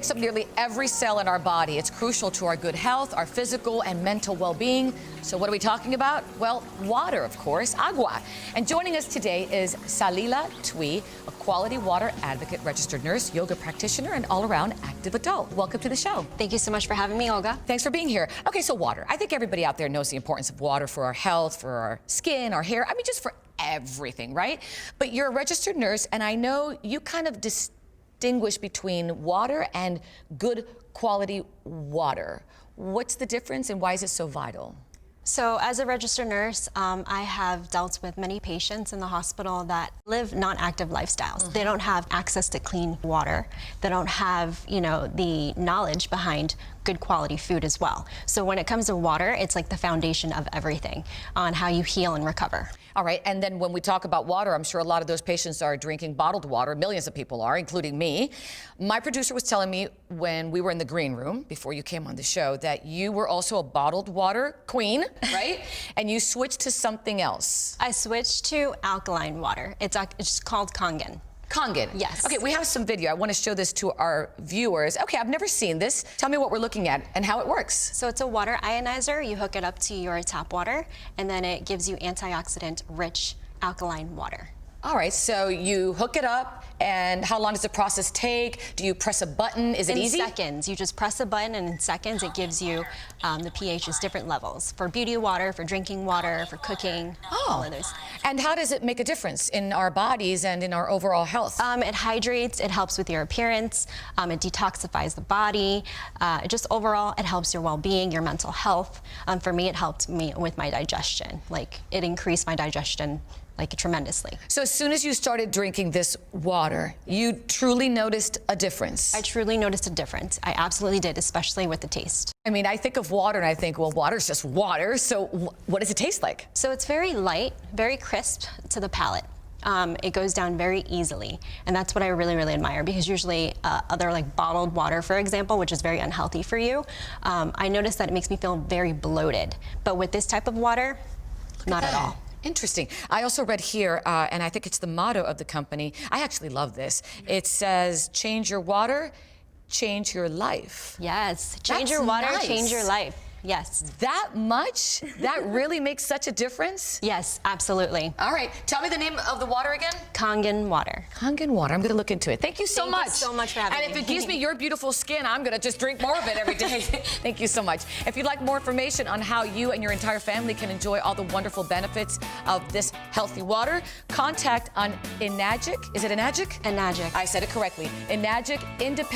makes up nearly every cell in our body. It's crucial to our good health, our physical and mental well-being. So what are we talking about? Well, water, of course, agua. And joining us today is Salila Tui, a quality water advocate, registered nurse, yoga practitioner, and all-around active adult. Welcome to the show. Thank you so much for having me, Olga. Thanks for being here. Okay, so water. I think everybody out there knows the importance of water for our health, for our skin, our hair, I mean, just for everything, right? But you're a registered nurse, and I know you kind of distinguish between water and good quality water. What's the difference and why is it so vital? So as a registered nurse, I have dealt with many patients in the hospital that live non-active lifestyles. They don't have access to clean water. They don't have, the knowledge behind good quality food as well. So when it comes to water, it's like the foundation of everything on how you heal and recover. All right, and then when we talk about water, I'm sure a lot of those patients are drinking bottled water. Millions of people are, including me. My producer was telling me when we were in the green room, before you came on the show, that you were also a bottled water queen, right? And you switched to something else. I switched to alkaline water. It's called Kangen. Kangen. Yes. Okay, we have some video. I want to show this to our viewers. Okay, I've never seen this. Tell me what we're looking at and how it works. So it's a water ionizer. You hook it up to your tap water, and then it gives you antioxidant-rich alkaline water. All right, so you hook it up, and how long does the process take? Do you press a button? Is it easy? In seconds. You just press a button, and in seconds it gives you the pH's different levels. For beauty water, for drinking water, for cooking, all of those. And how does it make a difference in our bodies and in our overall health? It hydrates, it helps with your appearance, it detoxifies the body. Just overall, it helps your well-being, your mental health. For me, it helped me with my digestion. Like, it increased my digestion tremendously. So as soon as you started drinking this water, you truly noticed a difference? I truly noticed a difference. I absolutely did, especially with the taste. I mean, I think of water and I think, well, water's just water. So what does it taste like? So it's very light, very crisp to the palate. It goes down very easily, and that's what I really, really admire, because usually other like bottled water, for example, which is very unhealthy for you, I noticed that it makes me feel very bloated. But with this type of water, not at all. Interesting. I also read here, and I think it's the motto of the company. I actually love this. It says, change your water, change your life. Yes. Change your water, change your life. Yes. That much? That really makes such a difference? Yes, absolutely. All right. Tell me the name of the water again. Kangen Water. Kangen Water. I'm going to look into it. Thank you so much. Thank you so much for having me. And if it gives me your beautiful skin, I'm going to just drink more of it every day. Thank you so much. If you'd like more information on how you and your entire family can enjoy all the wonderful benefits of this healthy water, contact on Enagic. Is it Enagic? Enagic. I said it correctly. Enagic Independent